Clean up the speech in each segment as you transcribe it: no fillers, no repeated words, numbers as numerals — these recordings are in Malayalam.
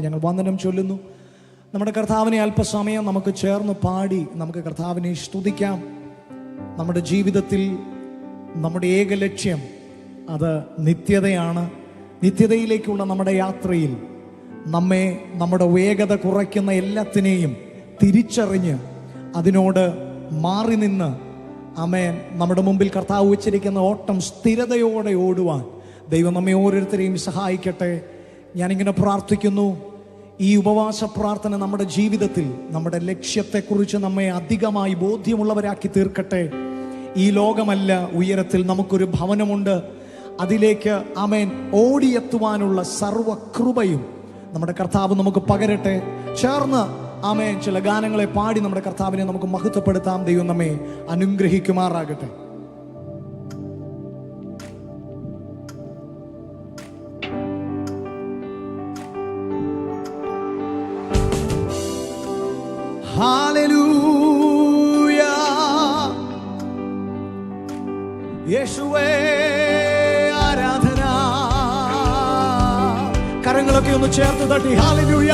ഞങ്ങൾ വന്ദനം ചൊല്ലുന്നു. നമ്മുടെ കർത്താവിനെ അല്പസമയം നമുക്ക് ചേർന്ന് പാടി നമുക്ക് കർത്താവിനെ സ്തുതിക്കാം. നമ്മുടെ ജീവിതത്തിൽ നമ്മുടെ ഏക ലക്ഷ്യം അത് നിത്യതയാണ്. നിത്യതയിലേക്കുള്ള നമ്മുടെ യാത്രയിൽ നമ്മെ നമ്മുടെ വേഗത കുറയ്ക്കുന്ന എല്ലാത്തിനെയും തിരിച്ചറിഞ്ഞ് അതിനോട് മാറി നിന്ന് ആമേൻ നമ്മുടെ മുമ്പിൽ കർത്താവ് വെച്ചിരിക്കുന്ന ഓട്ടം സ്ഥിരതയോടെ ഓടുവാൻ ദൈവം നമ്മെ ഓരോരുത്തരെയും സഹായിക്കട്ടെ. ഞാനിങ്ങനെ പ്രാർത്ഥിക്കുന്നു, ഈ ഉപവാസ പ്രാർത്ഥന നമ്മുടെ ജീവിതത്തിൽ നമ്മുടെ ലക്ഷ്യത്തെക്കുറിച്ച് നമ്മെ അധികമായി ബോധ്യമുള്ളവരാക്കി തീർക്കട്ടെ. ഈ ലോകമല്ല, ഉയരത്തിൽ നമുക്കൊരു ഭവനമുണ്ട്. അതിലേക്ക് ആമേൻ ഓടിയെത്തുവാനുള്ള സർവകൃപയും നമ്മുടെ കർത്താവ് നമുക്ക് പകരട്ടെ. ചേർന്ന് ആമേൻ ചില ഗാനങ്ങളെ പാടി നമ്മുടെ കർത്താവിനെ നമുക്ക് മഹത്വപ്പെടുത്താം. ദൈവം നമ്മെ അനുഗ്രഹിക്കുമാറാകട്ടെ. ഹല്ലേലൂയ, യേശുവേ ആരാധന. കരങ്ങളൊക്കെ ഒന്ന് ചേർത്ത് തട്ടി ഹല്ലേലൂയ.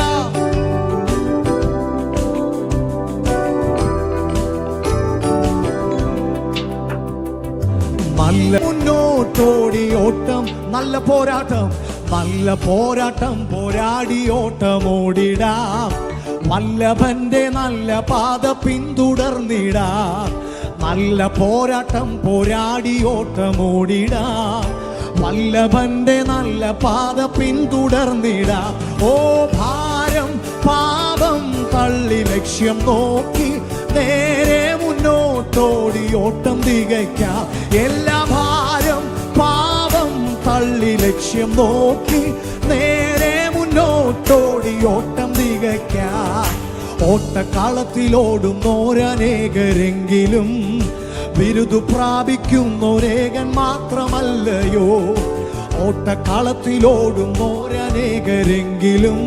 നല്ല മുന്നോട്ടോടി ഓട്ടം, നല്ല പോരാട്ടം, നല്ല പോരാട്ടം പോരാടി ഓട്ടം ഓടിടാം. വല്ലഭന്റെ നല്ല പാത പിന്തുടർന്നിടാം. നല്ല പോരാട്ടം പോരാടി ഓട്ടം ഓടിടാം. വല്ലഭന്റെ നല്ല പാത പിന്തുടർന്നിടാം. ഓ ഭാരം പാപം തള്ളി ലക്ഷ്യം നോക്കി നേരെ മുന്നോട്ടോടി ഓട്ടം തികയ്ക്കാം. എല്ലാ ഭാരം പാപം തള്ളി ലക്ഷ്യം നോക്കി നേരെ മുന്നോട്ടോടി ഓട്ടം തികയ്ക്കാം. ഓട്ടക്കളത്തിലോടുന്നോരനേകരെങ്കിലും ബിരുദു പ്രാപിക്കുന്നോരേകൻ മാത്രമല്ലയോ. ഓട്ടക്കളത്തിലോടുന്നോരനേകരെങ്കിലും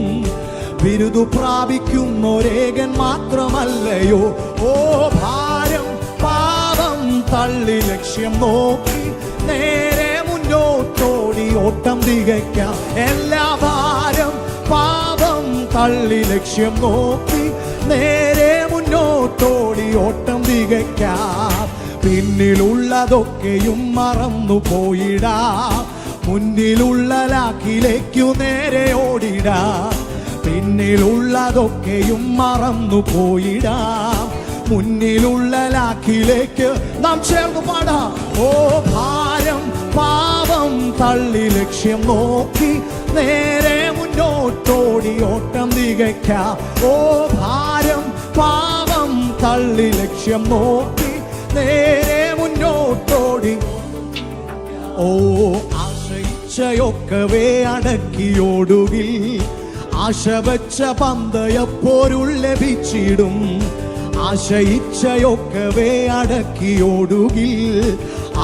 ബിരുദു പ്രാപിക്കുന്നോരേകൻ മാത്രമല്ലയോ. ഓ ഭാരം പാപം തള്ളി ലക്ഷ്യം നോക്കി നേരെ മുന്നോട്ടോടി ഓട്ടം തികയ്ക്കാം. എല്ലാ ഭാരം പാപം തള്ളി ലക്ഷ്യം നോക്കി നേരെ മുന്നോട്ടോടി ഓട്ടം തികയ്ക്കാം. പിന്നിലുള്ളതൊക്കെയും മറന്നു പോയിടാം. മുന്നിലുള്ള ലാക്കിലേക്കു നേരെ ഓടിടാം. പിന്നിലുള്ളതൊക്കെയും മറന്നു പോയിടാം. മുന്നിലുള്ള ലാക്കിലേക്ക് നാം ചേർന്ന് പാടാം. ഓ ഭാരം പാപം തള്ളി ലക്ഷ്യം നോക്കി നേരെ മുന്നോട്ടോടി ഓട്ടം തികയ്ക്കാം. ഓ ഭാരം പാപം തള്ളി ലക്ഷ്യം നോക്കി നേരെ മുന്നോട്ടോടി. ഓ ആശയിച്ചയൊക്കവേ അടക്കിയോടുകിൽ ആശ വെച്ച പന്തയപ്പോരുൾ ലഭിച്ചിടും. ആശയിച്ചയൊക്കവേ അടക്കിയോടുകിൽ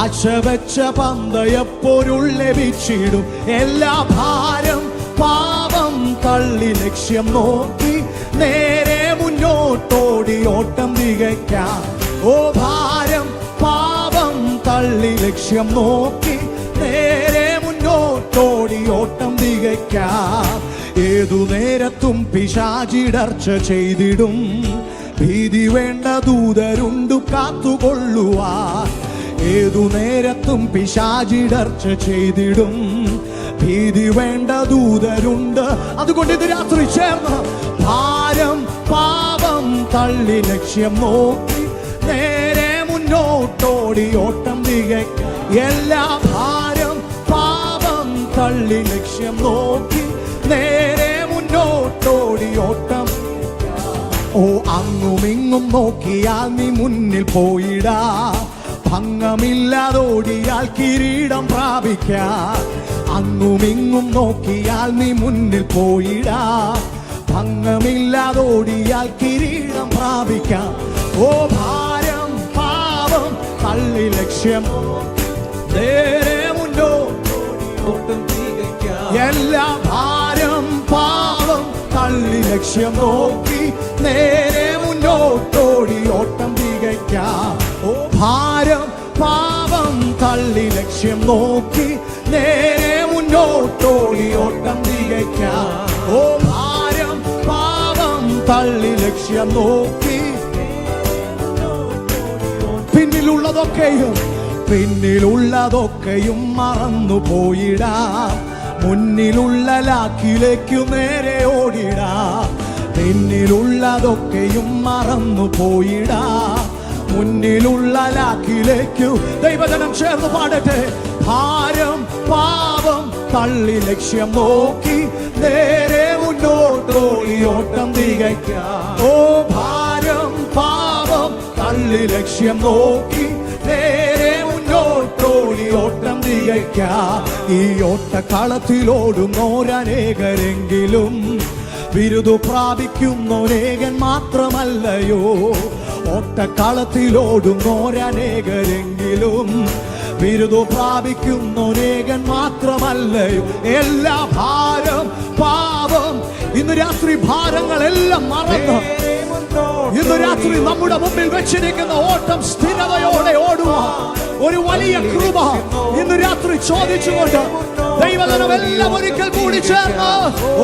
ആശ വെച്ച പന്തയപ്പോരുൾ ലഭിച്ചിടും. എല്ലാ ഭാരം പാപം തള്ളി ലക്ഷ്യം നോക്കി നേരെ മുന്നോട്ടോടി ഓട്ടം തികയ്ക്കാം. ഓ ഭാരം പാപം തള്ളി ലക്ഷ്യം നോക്കി നേരെ മുന്നോട്ടോടി ഓട്ടം തികയ്ക്കാം. ഏതു നേരത്തും പിശാചിടർച്ച ചെയ്തിടും. ഭീതി വേണ്ട, ദൂതരുണ്ടു കാത്തുകൊള്ളുവാൻ. ഏതു നേരത്തും പിശാചിടർച്ച ചെയ്തിടും. ഭീതി വേണ്ട, ദൂതരുണ്ട്. അതുകൊണ്ട് ഇത് രാത്രി ചേർന്ന് ഭാരം പാപം തള്ളി ലക്ഷ്യം നോക്കി നേരെ മുന്നോട്ടോടി ഓട്ടം തികയ്ക്കാം. എല്ലാ ഭാരം പാപം തള്ളി ലക്ഷ്യം നോക്കി നേരെ മുന്നോട്ടോടി ഓട്ടം. ഓ അങ്ങുമിങ്ങും നോക്കിയാൽ നീ മുന്നിൽ പോയിടാ. ഭംഗമില്ലാതോടിയാൽ കിരീടം പ്രാപിക്കാം. അങ്ങുമിങ്ങും നോക്കിയാൽ നീ മുന്നിൽ പോയിടാ. ഭംഗമില്ലാതോടിയാൽ കിരീടം പ്രാപിക്കാം. ഓ ഭാരം പാപം തള്ളി ലക്ഷ്യം നേരെ മുന്നോട്ടോടി ഓട്ടം തികയ്ക്കാം. എല്ലാ ഭാരം പാപം തള്ളി ലക്ഷ്യം നോക്കി നേരെ മുന്നോട്ടോടി ഓട്ടം തികയ്ക്കാം. ഓ ഭാരം പാപം തള്ളി ലക്ഷ്യം നോക്കി നേരെ മുന്നോട്ടോടി ഓട്ടം തികയ്ക്കാം. ഓ തള്ളി ലക്ഷ്യം നോക്കി പിന്നിലുള്ളതൊക്കെയും മറന്നു പോയിടാം. മുന്നിലുള്ള ലാക്കിലേക്കു നേരെ ഓടിടാം. പിന്നിലുള്ളതൊക്കെയും മറന്നു പോയിടാം. മുന്നിലുള്ള ലാക്കിലേക്കു. ദൈവജനം ചേർന്ന് പാടട്ടെ. ഭാരം പാപം തള്ളി ലക്ഷ്യം നോക്കി നേരെ മുന്നോട്ടോടി ഓട്ടം തികയ്ക്കാം. ഓ ഭാരം പാപം തള്ളി ലക്ഷ്യം നോക്കി നേരെ മുന്നോട്ടോടി ഓട്ടം തികയ്ക്കാം. ഈ ഓട്ടക്കളത്തിലോടുന്നോരനേകരെങ്കിലും ബിരുദു പ്രാപിക്കുന്നോരേകൻ മാത്രമല്ലയോ. ഓട്ടക്കളത്തിലോടുന്നോരനേകരെങ്കിലും ബിരുദു പ്രാപിക്കുന്നോരേകൻ മാത്രമല്ലയോ. എല്ലാ ഭാരം പാപം ഇന്ന് രാത്രി ഭാരങ്ങളെല്ലാം മറന്ന് ഇന്ന് രാത്രി നമ്മുടെ മുമ്പിൽ വെച്ചിരിക്കുന്ന ഓട്ടം സ്ഥിരതയോടെ ഓടുവാൻ ഒരു വലിയ കൃപ ഇന്ന് രാത്രി ചോദിച്ചുകൊണ്ട് ദൈവജനം എല്ലാം ഒരിക്കൽ കൂടി ചേർന്ന്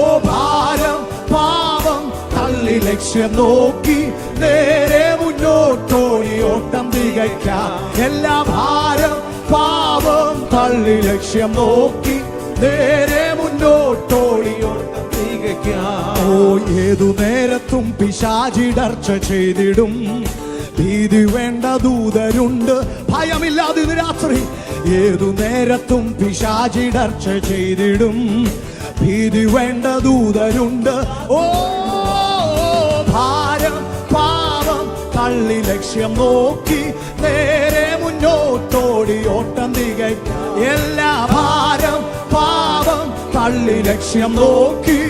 ഓ ഭാരം പാപം തള്ളി ലക്ഷ്യം നോക്കി നേരെ മുന്നോട്ടോടി ഓട്ടം തികയ്ക്കാം. എല്ലാ ഭാരം പാപം തള്ളി ലക്ഷ്യം നോക്കി നേരെ മുന്നോട്ടോടി ഓട്ടം തികയ്ക്കാം. ഓ ഏതു നേരത്തും പിശാചിടർച്ച ചെയ്തിടും. ഭീതി വേണ്ട ദൂതരുണ്ട്. ഭയമില്ലാതെ ഇന്ന് രാത്രി ഏതു നേരത്തും പിശാചിടർച്ച ചെയ്തിടും. ഭീതി വേണ്ട ദൂതരുണ്ട്. ഓ ഭാരം പാപം തള്ളി ലക്ഷ്യം നോക്കി നേരെ മുന്നോട്ടോടി ഓട്ടം തികയ്ക്കാം. എല്ലാ ഭാരം പാപം തള്ളി ലക്ഷ്യം നോക്കി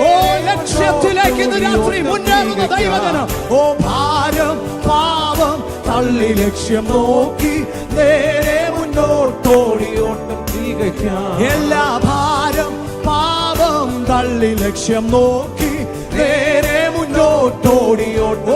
ഓ ലക്ഷ്യത്തിലേക്ക് ഇന്ന് രാത്രി മുന്നേറുന്ന ദൈവജനം. ഓ ഭാരം പാപം തള്ളി ലക്ഷ്യം നോക്കി നേരെ മുന്നോട്ടോടി ഓട്ടം തികയ്ക്കാം. എല്ലാ ഭാരം പാപം തള്ളി ലക്ഷ്യം നോക്കി നേരെ മുന്നോട്ടോടി ഓട്ടം.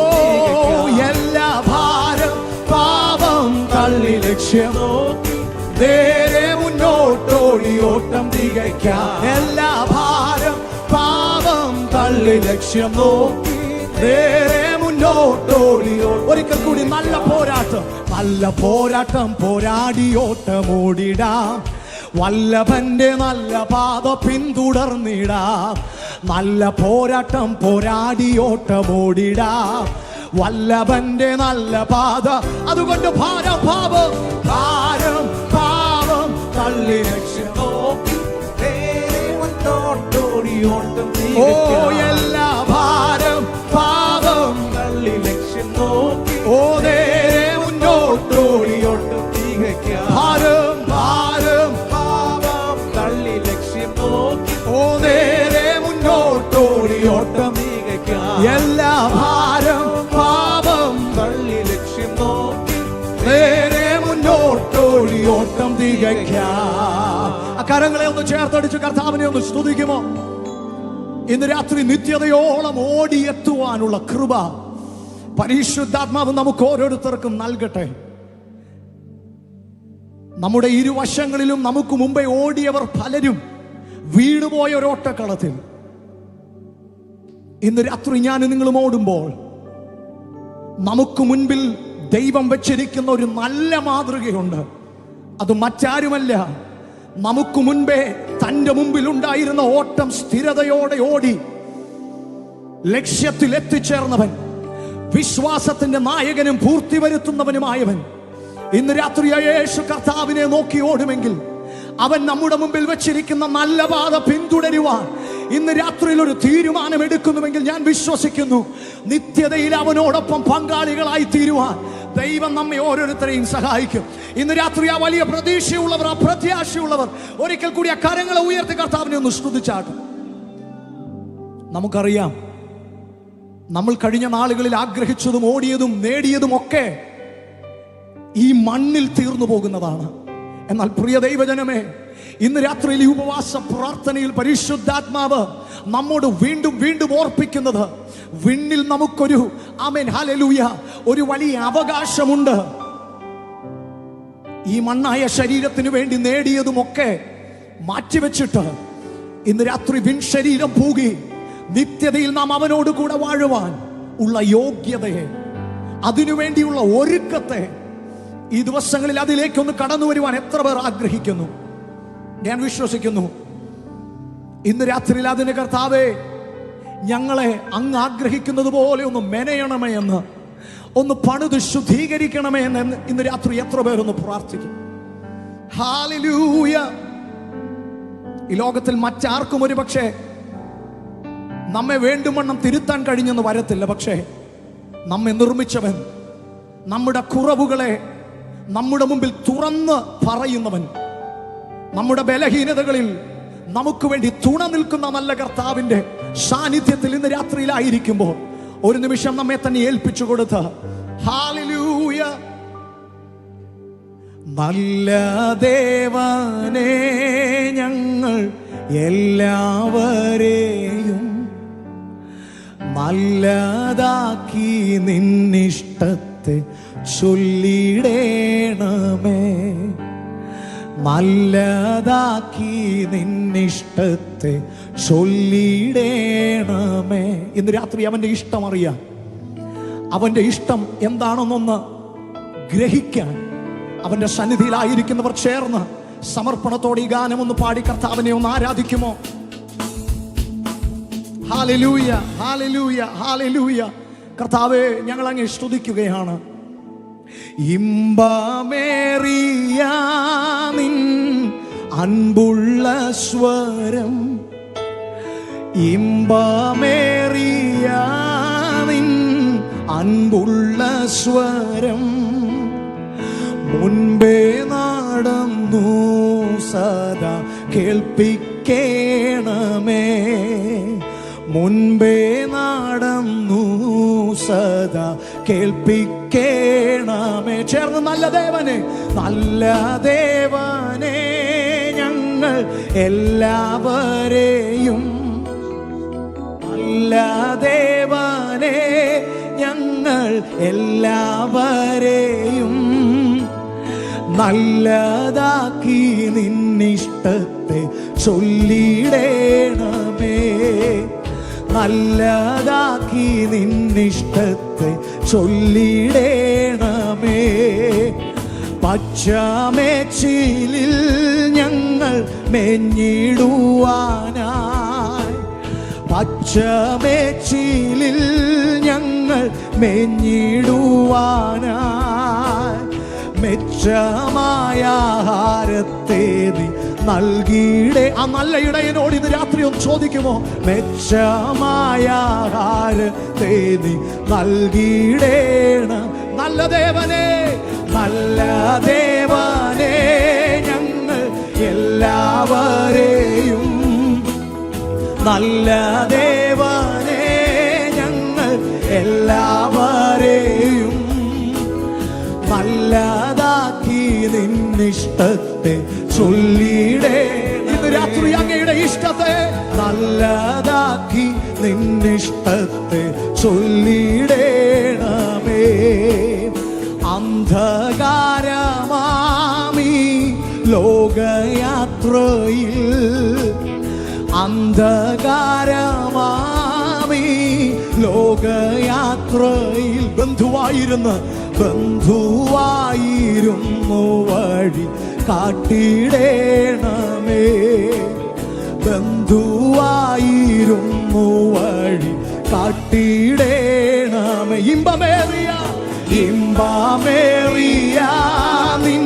എല്ലാ ഭാരം പാപം തള്ളി ലക്ഷ്യം നോക്കി നേരെ മുന്നോട്ടോടി ഓട്ടം തികയ്ക്കാം. എല്ലാ ഭാരം പാപം തള്ളി ലക്ഷ്യം നോക്കി നേരെ മുന്നോട്ടോടി. ഒരിക്കൽ കൂടി നല്ല പോരാട്ടം പോരാടി ഓട്ടമോടിടാം. വല്ലഭന്റെ നല്ല പാത പിന്തുടർന്നിടാം. നല്ല പോരാട്ടം പോരാടി ഓട്ടമോടിടാം. വല്ലഭന്റെ നല്ല പാത. അതുകൊണ്ട് ഭാരം പാപം തള്ളി ലക്ഷ്യം നോക്കി നേരെ മുന്നോട്ടോടി ഓട്ടം തികയ്ക്കാം. ഓ എല്ലാ ഭാരം പാപം തള്ളി ലക്ഷ്യം നോക്കി ഓ നേരെ മുന്നോട്ടോടി ഓട്ടം തികയ്ക്കാം. ഭാരം പാപം തള്ളി ലക്ഷ്യം നോക്കി ഓ നേരെ മുന്നോട്ടോടി ഓട്ടം തികയ്ക്കാം. എല്ലാ ഭാരം പാപം തള്ളി ലക്ഷ്യം നോക്കി നേരെ മുന്നോട്ടോടി ഓട്ടം തികയ്ക്കാം. ആ കരങ്ങളെ ഒന്ന് ചേർത്തടിച്ച് കർത്താവിനെ ഒന്ന് സ്തുതിക്കുമോ? ഇന്ന് രാത്രി നിത്യതയോളം ഓടിയെത്തുവാനുള്ള കൃപ പരിശുദ്ധാത്മാവ് നമുക്ക് ഓരോരുത്തർക്കും നൽകട്ടെ. നമ്മുടെ ഇരുവശങ്ങളിലും നമുക്ക് മുമ്പേ ഓടിയവർ പലരും വീണുപോയ ഒരോട്ടക്കളത്തിൽ ഇന്ന് രാത്രി ഞാൻ നിങ്ങളും ഓടുമ്പോൾ നമുക്ക് മുൻപിൽ ദൈവം വെച്ചിരിക്കുന്ന ഒരു നല്ല മാതൃകയുണ്ട്. അത് മറ്റാരുമല്ല, നമുക്ക് മുൻപേ തന്റെ മുമ്പിൽ ഉണ്ടായിരുന്ന ഓട്ടം സ്ഥിരതയോടെ ഓടി ലക്ഷ്യത്തിൽ എത്തിച്ചേർന്നവൻ, വിശ്വാസത്തിന്റെ നായകനും പൂർത്തി വരുത്തുന്നവനുമായവൻ. ഇന്ന് രാത്രി യേശു കർത്താവിനെ നോക്കി ഓടുമെങ്കിൽ അവൻ നമ്മുടെ മുമ്പിൽ വെച്ചിരിക്കുന്ന നല്ല പാത പിന്തുടരുവാൻ ഇന്ന് രാത്രിയിൽ ഒരു തീരുമാനം എടുക്കുന്നുവെങ്കിൽ ഞാൻ വിശ്വസിക്കുന്നു നിത്യതയിൽ അവനോടൊപ്പം പങ്കാളികളായി തീരുവാൻ ദൈവം നമ്മെ ഓരോരുത്തരെയും സഹായിക്കും. ഇന്ന് രാത്രി ആ വലിയ പ്രതീക്ഷയുള്ളവർ, ആ പ്രത്യാശയുള്ളവർ ഒരിക്കൽ കൂടി ആ കരങ്ങളെ ഉയർത്തി കർത്താവിനെ ഒന്ന് സ്തുതിച്ചാട്ടും. നമുക്കറിയാം, നമ്മൾ കഴിഞ്ഞ നാളുകളിൽ ആഗ്രഹിച്ചതും ഓടിയതും നേടിയതും ഒക്കെ ഈ മണ്ണിൽ തീർന്നു പോകുന്നതാണ്. എന്നാൽ പ്രിയ ദൈവജനമേ, ഇന്ന് രാത്രിയിൽ ഈ ഉപവാസ പ്രാർത്ഥനയിൽ പരിശുദ്ധാത്മാവ് നമ്മോട് വീണ്ടും വീണ്ടും ഓർപ്പിക്കുന്നത് വിണ്ണിൽ നമുക്കൊരു ആമേൻ ഹല്ലേലൂയ ഒരു വലിയ അവകാശമുണ്ട്. ഈ മണ്ണായ ശരീരത്തിന് വേണ്ടി നേടിയതുമൊക്കെ മാറ്റിവെച്ചിട്ട് ഇന്ന് രാത്രി വിൺ ശരീരം പൂകി നിത്യതയിൽ നാം അവനോട് കൂടെ വാഴുവാൻ ഉള്ള യോഗ്യതയെ, അതിനുവേണ്ടിയുള്ള ഒരുക്കത്തെ ഈ ദിവസങ്ങളിൽ അതിലേക്കൊന്ന് കടന്നു വരുവാൻ എത്ര പേർ ആഗ്രഹിക്കുന്നു? ഞാൻ വിശ്വസിക്കുന്നു ഇന്ന് രാത്രിയിൽ അതിന് കർത്താവേ, ഞങ്ങളെ അങ്ങ് ആഗ്രഹിക്കുന്നത് പോലെ ഒന്ന് മെനയണമേ എന്ന്, ഒന്ന് പണിത് ശുദ്ധീകരിക്കണമേ എന്ന് ഇന്ന് രാത്രി എത്ര പേരൊന്ന് പ്രാർത്ഥിക്കും? ഹല്ലേലൂയ. ഈ ലോകത്തിൽ മറ്റാർക്കും ഒരു പക്ഷേ നമ്മെ വേണ്ടുവണ്ണം തിരുത്താൻ കഴിഞ്ഞെന്ന് വരത്തില്ല. പക്ഷേ നമ്മെ നിർമ്മിച്ചവൻ, നമ്മുടെ കുറവുകളെ നമ്മുടെ മുമ്പിൽ തുറന്ന് പറയുന്നവൻ, നമ്മുടെ ബലഹീനതകളിൽ നമുക്ക് വേണ്ടി തുണ നിൽക്കുന്ന നല്ല കർത്താവിന്റെ സാന്നിധ്യത്തിൽ ഇന്ന് രാത്രിയിലായിരിക്കുമ്പോൾ ഒരു നിമിഷം നമ്മെ തന്നെ ഏൽപ്പിച്ചു കൊടുത്ത് ഹല്ലേലൂയ. നല്ല ദേവനേ, ഞങ്ങൾ എല്ലാവരെയും നല്ലതാക്കി നിന്നിഷ്ടത്തെ ചൊല്ലിടേണമേ, നല്ലതാക്കി നിന്നിഷ്ടത്തെ ചൊല്ലിടേണമേ. ഇന്ന് രാത്രി അവന്റെ ഇഷ്ടം അറിയാൻ, അവന്റെ ഇഷ്ടം എന്താണെന്നൊന്ന് ഗ്രഹിക്കാൻ അവന്റെ സന്നിധിയിലായിരിക്കുന്നവർ ചേർന്ന് സമർപ്പണത്തോടെ ഈ ഗാനം ഒന്ന് പാടി കർത്താവിനെ ഒന്ന് ആരാധിക്കുമോ? Hallelujah, hallelujah, hallelujah. കർത്താവേ, ഞങ്ങൾ അങ്ങേ സ്തുതിക്കുകയാണ്. ഇമ്പമേറിയ നിൻ അൻപുള്ള സ്വരം, ഇമ്പമേറിയ നിൻ അൻപുള്ള സ്വരം, മുൻപേ നടന്നു സദാ കേൾപ്പിക്കേണമേ, മുൻപേ നടന്നു സദാ കേൾപ്പിക്കേണമേ. ചേർന്ന് നല്ല ദേവനെ, നല്ല ദേവനെ, ഞങ്ങൾ എല്ലാവരെയും, നല്ല ദേവനെ, ഞങ്ങൾ എല്ലാവരെയും നല്ലതാക്കി നിന്നിഷ്ടത്തെ ചൊല്ലിടേണമേ, നല്ലതാക്കി നിന്നിഷ്ടത്തെ ചൊല്ലിടേണമേ. പച്ചമേച്ചിലിൽ ഞങ്ങൾ മേഞ്ഞിടുവാനായി, പച്ചമേച്ചിലിൽ ഞങ്ങൾ മേഞ്ഞിടുവാനായി, മെച്ചമായ ആഹാരത്തെ നീ നൽകിയിടേ. ആ നല്ല ഇടയനോട് ഇന്ന് രാത്രി ഒന്ന് ചോദിക്കുമോ? മെച്ചമായ ആഹാരത്തെ നീ നൽകിയിടേണം. നല്ല ദേവനെ, നല്ല ദേവനെ, ഞങ്ങൾ എല്ലാവരെയും, നല്ല ദേവനെ, ഞങ്ങൾ എല്ലാവരെയും നല്ലതാക്കി നിന്നിഷ്ടത്തെ ചൊല്ലിടേ. ഇന്ന് രാത്രി അങ്ങയുടെ ഇഷ്ടത്തെ നല്ലതാക്കി നിന്നിഷ്ടത്തെ ചൊല്ലിടേണമേ. അന്ധകാരമാമി ലോകയാത്രയിൽ, അന്ധകാരമാമി ലോകയാത്രയിൽ ബന്ധുവായിരുന്നു വഴി കാട്ടിടേണമേ, ബന്ധുവായിരുന്നു വഴി കാട്ടിടേണമേ. ഇമ്പമേറിയ, ഇമ്പമേറിയ നിൻ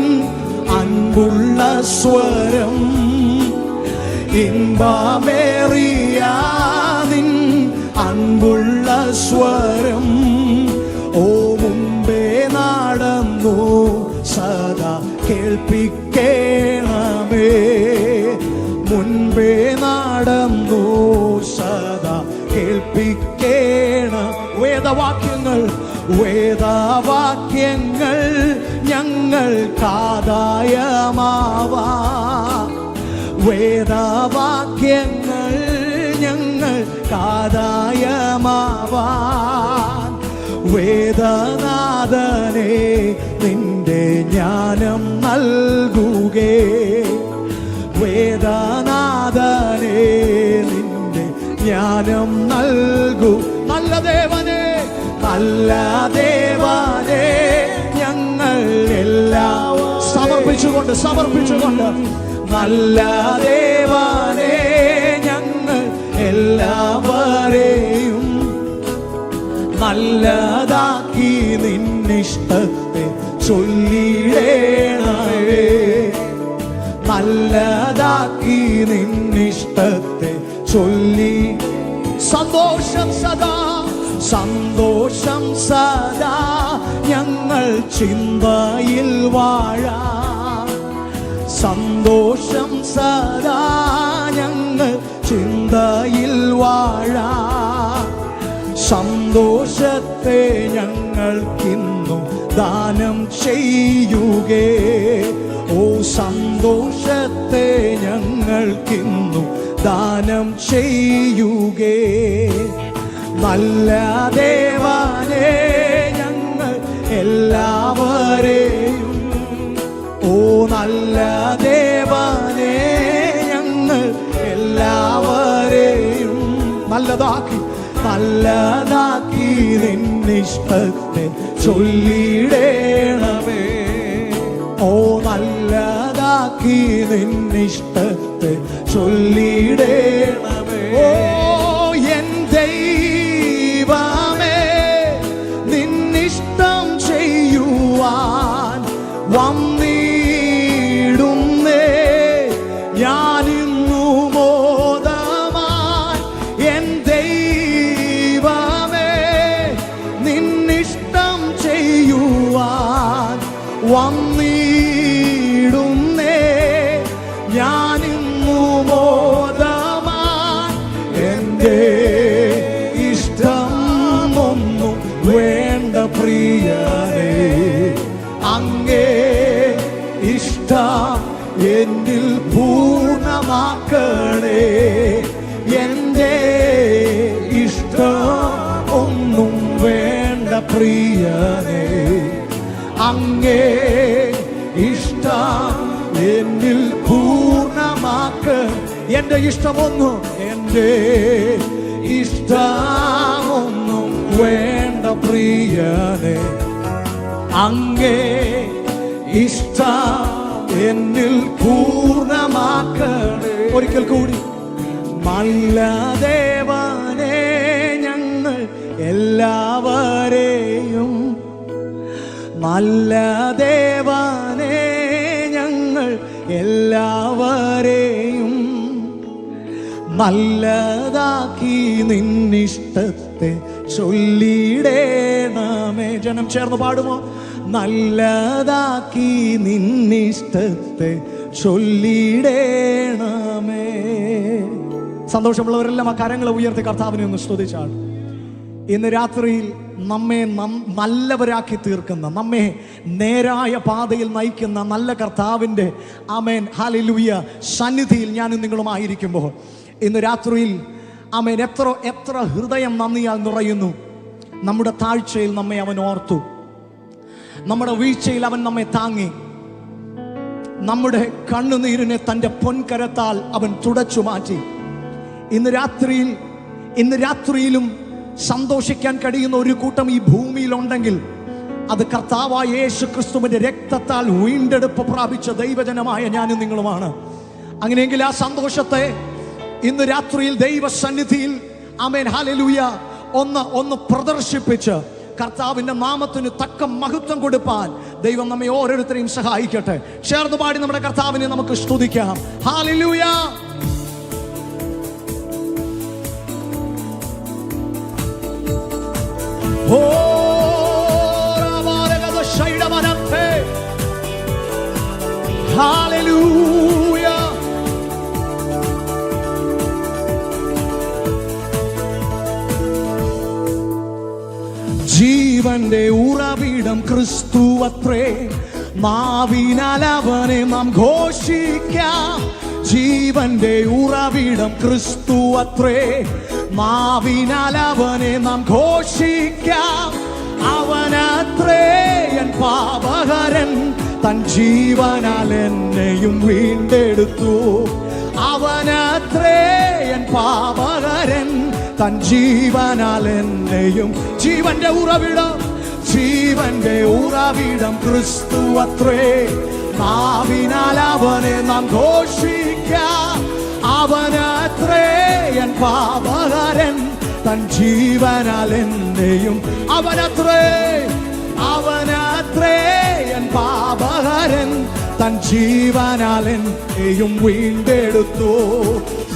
അൻപുള്ള സ്വരം, ഇമ്പമേറിയ നിൻ അൻപുള്ള സ്വരം, ഓ മുമ്പേ നടന്നു സദാ കേൾപ്പിക്കേണമേ, മുൻപേ നടന്നു സദാ കേൾപ്പിക്കേണം. വേദവാക്യങ്ങൾ, വേദവാക്യങ്ങൾ ഞങ്ങൾ കാതായമാവാ, വേദവാക്യങ്ങൾ ഞങ്ങൾ കാതായമാവാൻ, വേദനാഥനെ നിന്റെ ജ്ഞാനം നൽകുകേ, വേദനാഥനെ നിന്റെ ജ്ഞാനം ദാനം നൽകൂ. നല്ല ദേവനെ, നല്ല ദേവനെ, ഞങ്ങൾ എല്ലാം സമർപ്പിച്ചുകൊണ്ട് നല്ല ദേവനെ, ഞങ്ങൾ എല്ലാവരെയും നല്ലതാക്കി നിന്നിഷ്ടത്തെ ചൊല്ലിടേണമേ. നല്ലതാക്കി നിന്നിഷ്ടത്തെ ചൊല്ലി. സന്തോഷം സദാ, സന്തോഷം സദാ ഞങ്ങൾ ചിന്തയിൽ വാഴാം. സന്തോഷം സദാ ഞങ്ങൾ ചിന്തയിൽ വാഴാം. സന്തോഷത്തെ ഞങ്ങൾക്കിന്നും ദാനം ചെയ്യുകേ. ഓ സന്തോഷത്തെ ഞങ്ങൾക്കിന്നും ദാനം ചെയ്യുകേ. നല്ല ദേവനെ, ഞങ്ങൾ എല്ലാവരെയും, ഓ നല്ല ദേവനെ, ഞങ്ങൾ എല്ലാവരെയും നല്ലതാക്കി നിന്നിഷ്ടത്തെ ചൊല്ലിടേണമേ. ഓ നല്ലതാക്കി നിന്നിഷ്ടത്തെ ചൊല്ലിടേണമേ. ഓ എൻ ദൈവമേ, നിന്നിഷ്ടം ചെയ്യുവാൻ വന്നിടുന്നേ ഞാനിന്നു മോദമായി. എൻ ദൈവമേ, നിന്നിഷ്ടം ചെയ്യുവാൻ വന്നിടുന്നേ ഞാനിന്നു മോദമായി. എൻ്റെ ഇഷ്ടം ഒന്നും വേണ്ട പ്രിയനേ, അങ്ങേ ഇഷ്ടം എന്നിൽ പൂർണ്ണമാക്കണേ. എൻ്റെ ഇഷ്ടം ഒന്നും വേണ്ട പ്രിയനേ, അങ്ങേ ഇഷ്ടം എന്നിൽ പൂർണ്ണമാക്ക. എൻ്റെ ഇഷ്ടമൊന്നും, എൻ്റെ ഇഷ്ടമൊന്നും വേണ്ട പ്രിയനേ, അങ്ങേ ഇഷ്ടം എന്നിൽ പൂർണ്ണമാക്കണേ. ഒരിക്കൽ കൂടി. നല്ല ദേവനെ, ഞങ്ങൾ എല്ലാവരെയും, നല്ല ദേവനെ, ഞങ്ങൾ എല്ലാവരെയും നല്ലതാക്കി നിന്നിഷ്ടത്തെ ചൊല്ലിടേണമേ. ജനം ചേർന്ന് പാടുമോ? നല്ലതാക്കി നിന്നിഷ്ടത്തെ ചൊല്ലിടേണമേ. സന്തോഷമുള്ളവരെല്ലാം ആ കരങ്ങളെ ഉയർത്തി കർത്താവിനെ ഒന്ന് സ്തുതിച്ചാണ്. ഇന്ന് രാത്രിയിൽ നമ്മെ നല്ലവരാക്കി തീർക്കുന്ന, നമ്മെ നേരായ പാതയിൽ നയിക്കുന്ന നല്ല കർത്താവിൻ്റെ ആമേൻ ഹല്ലേലൂയ സന്നിധിയിൽ ഞാനും നിങ്ങളുമായിരിക്കുമ്പോൾ ഇന്ന് രാത്രിയിൽ ആമേൻ എത്ര ഹൃദയം നന്ദിയാൽ നിറയുന്നു. നമ്മുടെ താഴ്ചയിൽ നമ്മെ അവൻ ഓർത്തു, നമ്മുടെ വീഴ്ചയിൽ അവൻ നമ്മെ താങ്ങി, നമ്മുടെ കണ്ണുനീരിനെ തൻ്റെ പൊൻകരത്താൽ അവൻ തുടച്ചു മാറ്റി. ഇന്ന് രാത്രിയിലും സന്തോഷിക്കാൻ കഴിയുന്ന ഒരു കൂട്ടം ഈ ഭൂമിയിലുണ്ടെങ്കിൽ അത് കർത്താവായ യേശു ക്രിസ്തുവിന്റെ രക്തത്താൽ വീണ്ടെടുപ്പ് പ്രാപിച്ച ദൈവജനമായ ഞാനും നിങ്ങളുമാണ്. അങ്ങനെയെങ്കിൽ ആ സന്തോഷത്തെ ഇന്ന് രാത്രിയിൽ ദൈവസന്നിധിയിൽ ആമേൻ ഹല്ലേലൂയ ഒന്ന് പ്രദർശിപ്പിച്ച് കർത്താവിന്റെ നാമത്തിന് തക്ക മഹത്വം കൊടുപ്പാൻ ദൈവം നമ്മെ ഓരോരുത്തരെയും സഹായിക്കട്ടെ. ചേർന്ന് പാടി നമ്മുടെ കർത്താവിനെ നമുക്ക് സ്തുതിക്കാം. ഹല്ലേലൂയ. Hallelujah. ജീവന്റെ ഉറവിടം ക്രിസ്തുവത്രേ, നാവിനാൽ അവനെ നാം ഘോഷിക്കാം. ജീവന്റെ ഉറവിടം ക്രിസ്തുവത്രേ, നാവിനാൽ അവനെ നാം ഘോഷിക്കാം. അവനത്രേ എൻ പാപഹരൻ, തൻ ജീവനാൽ എന്നെയും വീണ്ടെടുത്തു. അവനത്രേ എൻ പാപഹരൻ, തൻ ജീവനാൽ എന്നെയും. ജീവന്റെ ഉറവിടം, ജീവന്റെ ഉറവിടം ക്രിസ്തു അത്രേ. നാവിനാൽ അവനെ നാം ഘോഷിക്കാം. അവനത്രേ എൻ പാപഹരൻ, തൻ ജീവനാൽ എന്നെയും. അവനത്രേ, അവനത്രേ എൻ പാപഹരൻ, തൻ ജീവനാൽ എന്നെയും വീണ്ടെടുത്തു.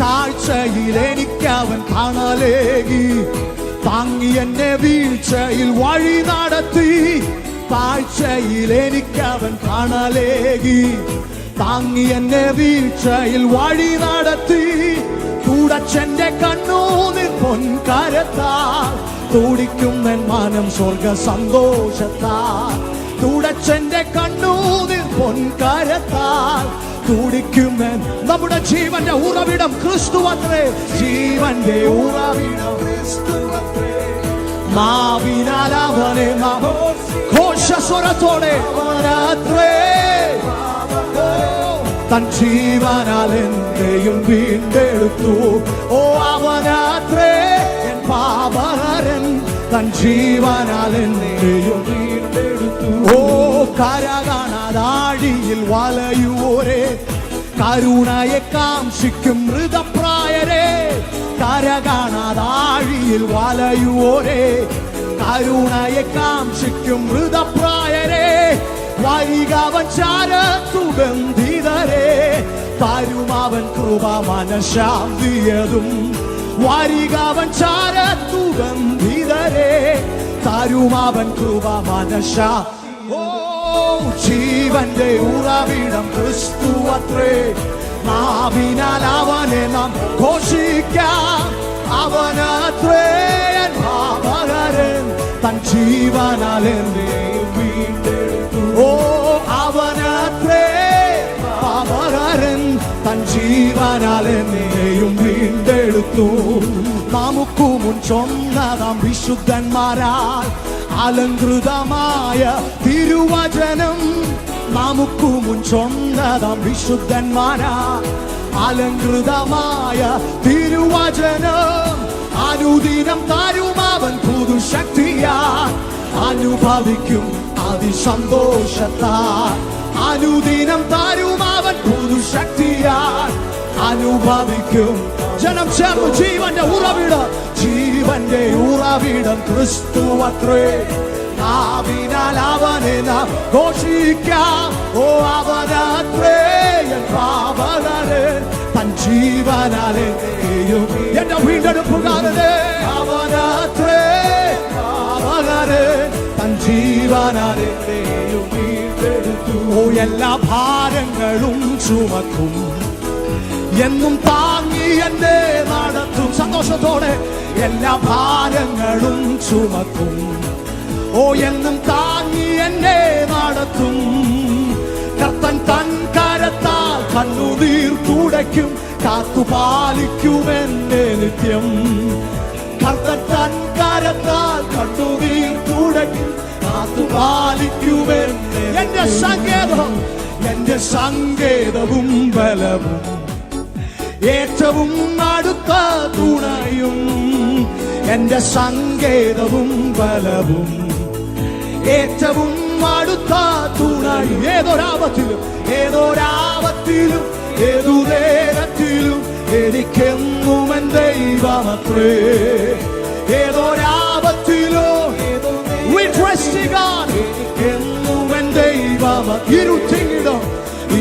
താഴ്ചയിൽ എനിക്കവൻ തണലേകി, താങ്ങി എന്നെ വീഴ്ചയിൽ വഴി നടത്തി. താഴ്ചയിൽ എനിക്കവൻ തണലേകി, താങ്ങി എന്നെ വീഴ്ചയിൽ വഴി നടത്തി. തുടച്ചെന്റെ കണ്ണൂന്നിൽ പൊൻകരത്താൽ തുടിക്കുന്നൻ മാനം സ്വർഗ സന്തോഷത്താൽ. തുടച്ചെന്റെ കണ്ണൂന്നിൽ പൊൻകരത്താൽ തുടിക്കുന്നൻ. നമ്മുടെ ജീവന്റെ ഉറവിടം ക്രിസ്തു അത്രേ. ജീവന്റെ ഉറവിടം ക്രിസ്തു അത്രേ. നാവിനാൽ അവനെ നാം ഘോഷസ്വരത്തോടെ അവനത്രേ. തൻ ജീവനാൽ എന്നെയും വീണ്ടെടുത്തു. ഓ അവനത്രേ എൻ പാപഹരൻ, തൻ ജീവനാൽ എന്നെയും വീണ്ടെടുത്തു. ഓ കര കാണാതാഴിയിൽ വലയുവോരെ, കരുണയെ കാംക്ഷിക്കും മൃതപ്രായരെ. കര കാണാതാഴിയിൽ വലയുവോരെ, കരുണയെ കാംക്ഷിക്കും മൃതപ്രായരെ. വൈകാവൻ ചാരത്തു ബന്ധിതരെ, തരുമാവൻ കൃപ മനഃശാന്തിയതും. വരികാവൻ ചാരത്തു ബന്ധിതരെ, തരുമാവൻ കൃപ മനഃശാ. ഓ ജീവന്റെ ഉറവിടം ക്രിസ്തു അത്രേ. നാവിനാൽ അവനെ നാം ഘോഷിക്കാം. അവനത്രേ എൻ പാപഹരൻ, തൻ ജീവനാൽ എന്നെയും വീണ്ടെടുത്തു. ഓ അവനത്രേ പാപഹരൻ, തൻ ജീവനാൽ എന്നെയും വീണ്ടെടുത്തു. നമുക്കു മുൻ ചൊന്നതാം വിശുദ്ധന്മാരാൽ അലങ്കൃതമായ തിരുവചനം. നമുക്കു മുൻ ചൊന്നതാം വിശുദ്ധന്മാരാൽ അലങ്കൃതമായ തിരുവചനം. അനുദിനം തരുമവൻ പുതുശക്തിയാൽ, അനുഭവിക്കും അതിസന്തോഷത്താൽ. അനുദിനം തരുമവൻ പുതുശക്തിയാൽ, അനുഭവിക്കും. ജനം ചേർന്നു ജീവന്റെ ഉറവിടം, ജീവന്റെ ഉറവിടം ക്രിസ്തു അത്രേ. നാവിനാൽ അവനെ നാം ഘോഷിക്കാം. ഓ അവനത്രേ എൻ പാപഹരൻ, തൻ ജീവനാൽ എന്നെയും. എന്റെ വീണ്ടെടുപ്പുകാരനെ അവനത്രേ പാപഹരൻ, തൻ ജീവനാൽ എന്നെയും വീണ്ടെടുത്തു. ഓ എല്ലാ ഭാരങ്ങളും ചുമക്കും, എന്നും താങ്ങി എന്നെ നടത്തും. സന്തോഷത്തോടെ എല്ലാ ഭാരങ്ങളും ചുമക്കും. ഓ എന്നും താങ്ങി എന്നെ നടത്തും. കർത്തൻ തൻ കരത്താൽ കണ്ണുനീർ തുടയ്ക്കും, കാത്തുപാലിക്കുമെന്നെ നിത്യം. കർത്തൻ തൻ കരത്താൽ കണ്ണുനീർ തുടയ്ക്കും, കാത്തുപാലിക്കുമെന്നെ. എന്റെ സങ്കേതം, എന്റെ സങ്കേതവും ബലവും, ഏറ്റവും അടുത്ത തുണയും. എന്റെ സങ്കേതവും ബലവും, ഏറ്റവും അടുത്ത തുണയും. ഏതൊരാപത്തിലും, ഏതൊരാപത്തിലും, ഏതു നേരത്തിലും എനിക്കെന്നും എൻ ദൈവമത്രേ. ഏതൊരാപത്തിലോ എന്നും എൻ ദൈവം.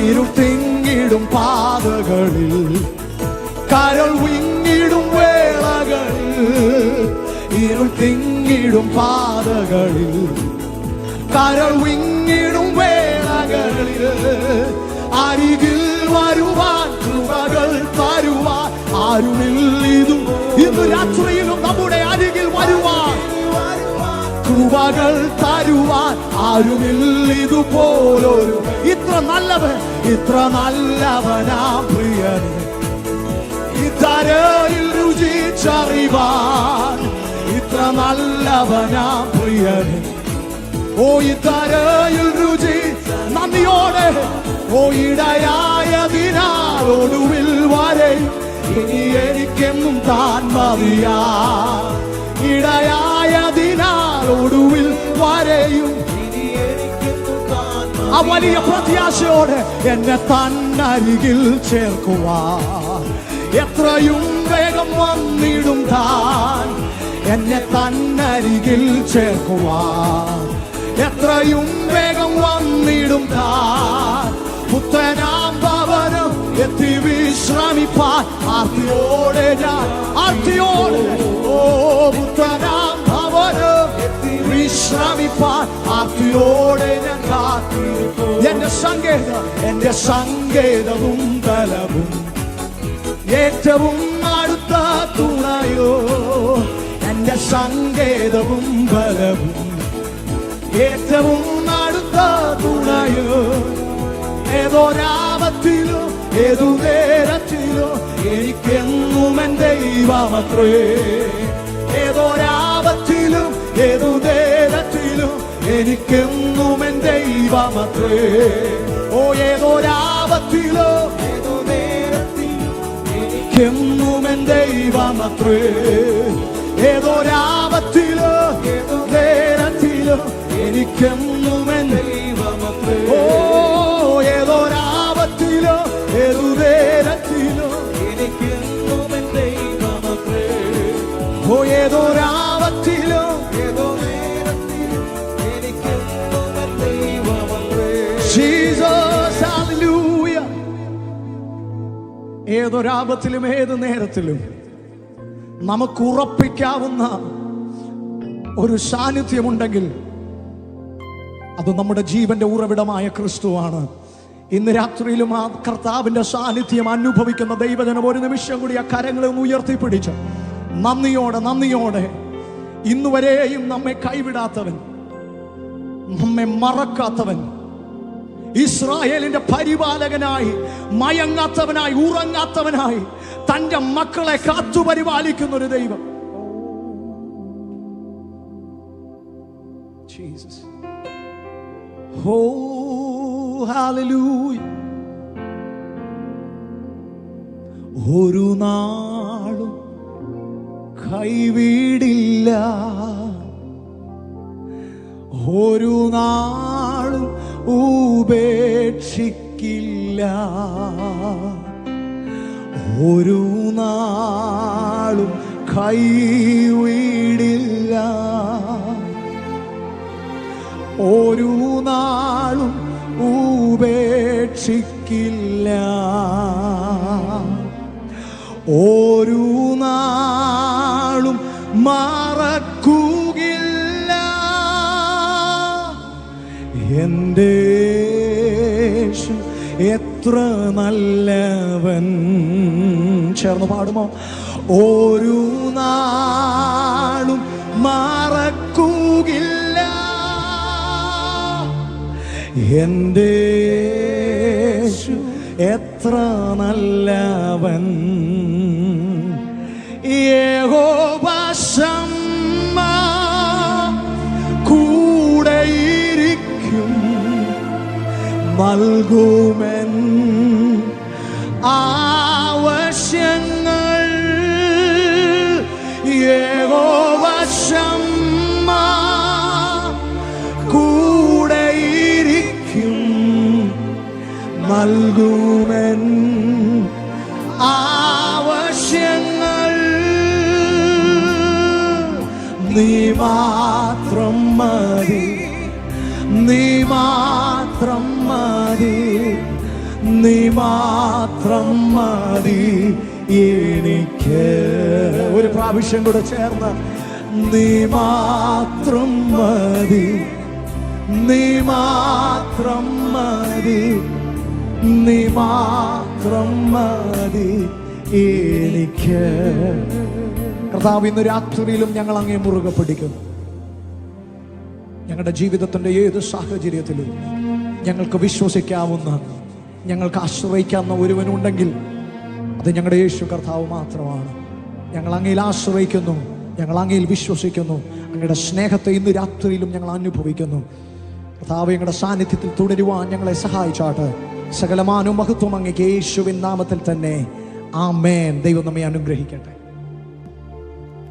ഇരുട്ടിങ്ങിടും പാതകളിൽ, കരൾ വിങ്ങിടും വേളകളിൽ. ഇരുട്ടിങ്ങിടും പാതകളിൽ, കരൾ വിങ്ങിടും വേളകളിൽ. അരികിൽ വരുവാൻ കൃപകൾ തരുവാൻ ആരുമില്ലിതും. ഇന്ന് രാത്രിയിലും നമ്മുടെ അരികിൽ വരുവാൻ കൃപകൾ തരുവാൻ ആരുമില്ലിതുപോലൊരു. ഇത്ര നല്ലവൻ, ഇത്ര നല്ലവനാ പ്രിയനെ ഇതരയിൽ രുചിച്ചറിവാൻ. ഇത്ര നല്ലവനാ പ്രിയനെ, ഓ ഇതരയിൽ രുചി നന്ദിയോടെ. ഓ ഇടയായതിനാൽ ഒടുവിൽ വരെയും ഇനി എനിക്കെന്നും താൻ മതിയാ. ഇടയായതിനാൽ ഒടുവിൽ വരെയും ആ വലിയ പ്രത്യാശയോടെ എന്നെ തന്നരികിൽ ചേർക്കുവാൻ എത്രയും വേഗം വന്നിടും താൻ. എന്നെ തന്നരികിൽ ചേർക്കുവാൻ എത്രയും വേഗം വന്നിടും താൻ. പുത്തനാം ഭവനം എത്തി വിശ്രമിപ്പാൻ ആർത്തിയോടെ ഞാൻ ആർത്തിയോടെ ഓ പുത്തനാം ഭവനം എത്തി വിശ്രമിപ്പാൻ ആർത്തിയോടെ ഞാൻ കാത്തിരിക്കും. എന്റെ സങ്കേതവും ബലവും ഏറ്റവും അടുത്ത തുണയോ. എന്റെ സങ്കേതവും ബലവും ഏറ്റവും അടുത്ത തുണയോ. ഏതൊരാപത്തിലോ ഏതു നേരത്തിലോ എനിക്കെന്നും എൻ ദൈവമത്രേ. ഏതൊരാപത്തിലും ഏതു നേരത്തിലും എനിക്കെന്നും എൻ ദൈവമത്രേ. ഓ ഏതൊരാപത്തിലോ ഏതു നേരത്തിലും എനിക്കെന്നും എൻ ദൈവമത്രേ. ഏതൊരാപത്തിലോ ഏതു നേരത്തിലോ എനിക്കെന്നും എൻ ദൈവമത്രേ. ഓ ഏതൊരാപത്തിലോ ഏതു നേരത്തിലോ എനിക്കെന്നും എൻ ദൈവമത്രേ. ഓ ഏതൊരാപത്തിലോ ഏതോ നേരത്തിലോ എനിക്കെന്നും എൻ ദൈവമത്രേ. ജീസസ് ഹല്ലേലൂയ. ഏതൊരാപത്തിലും ഏത് നേരത്തിലും നമുക്ക് ഉറപ്പിക്കാവുന്ന ഒരു സാന്നിധ്യമുണ്ടെങ്കിൽ അത് നമ്മുടെ ജീവന്റെ ഉറവിടമായ ക്രിസ്തുവാണ്. ഇന്ന് രാത്രിയിലും ആ കർത്താവിന്റെ സാന്നിധ്യം അനുഭവിക്കുന്ന ദൈവജനം ഒരു നിമിഷം കൂടി ആ കരങ്ങളെ ഒന്ന് ഉയർത്തിപ്പിടിച്ച് നന്ദിയോടെ ഇന്നുവരെയും നമ്മെ കൈവിടാത്തവൻ, നമ്മെ മറക്കാത്തവൻ, ഇസ്രായേലിന്റെ പരിപാലകനായി, മയങ്ങാത്തവനായി, ഉറങ്ങാത്തവനായി തന്റെ മക്കളെ കാത്തു പരിപാലിക്കുന്ന ഒരു ദൈവം. ജീസസ്. Oh, hallelujah. ഒരു നാളും കൈവിടില്ല, ഒരു നാളും ഉപേക്ഷിക്കില്ല, ഒരു നാളും കൈവിടില്ല, ഒരു നാളും ഉപേക്ഷിക്കില്ല, ഒരു നാളും മറക്കുകയില്ല. എൻ്റെ യേശു എത്ര നല്ലവൻ. ചേർന്ന് പാടുമോ? ഒരു നാളും മറക്കുകയില്ല, എൻ്റെ യേശു എത്ര നല്ലവൻ. യഹോവ ശമ്മാ കൂടെയിരിക്കും, നൽകുമെൻ ആവശ്യങ്ങൾ. യഹോവ ശമ്മാ കൂടെയിരിക്കും, നൽകുമെൻ ആവശ്യങ്ങൾ. നീ മാത്രം മതി, നീ മാത്രം മതി, നീ മാത്രം മതി എനിക്ക്. ഒരു പ്രാവശ്യം കൂടെ ചേർന്ന് നീ മാത്രം മതി, നീ മാത്രം മതി, നീ മാത്രം മതി എനിക്ക്. കർത്താവ്, ഇന്ന് രാത്രിയിലും ഞങ്ങൾ അങ്ങേ മുറുകെ പിടിക്കുന്നു. ഞങ്ങളുടെ ജീവിതത്തിൻ്റെ ഏത് സാഹചര്യത്തിലും ഞങ്ങൾക്ക് വിശ്വസിക്കാവുന്ന, ഞങ്ങൾക്ക് ആശ്രയിക്കാവുന്ന ഒരുവനുണ്ടെങ്കിൽ അത് ഞങ്ങളുടെ യേശു കർത്താവ് മാത്രമാണ്. ഞങ്ങൾ അങ്ങയിൽ ആശ്രയിക്കുന്നു, ഞങ്ങൾ അങ്ങയിൽ വിശ്വസിക്കുന്നു. അങ്ങയുടെ സ്നേഹത്തെ ഇന്ന് രാത്രിയിലും ഞങ്ങൾ അനുഭവിക്കുന്നു. കർത്താവ്, ഞങ്ങളുടെ സാന്നിധ്യത്തിൽ തുടരുവാൻ ഞങ്ങളെ സഹായിച്ചാട്ട്. സകലമാനവും മഹത്വം അങ്ങേക്ക് യേശുവിൻ നാമത്തിൽ തന്നെ. ആമേൻ. ദൈവം നമ്മെ അനുഗ്രഹിക്കട്ടെ.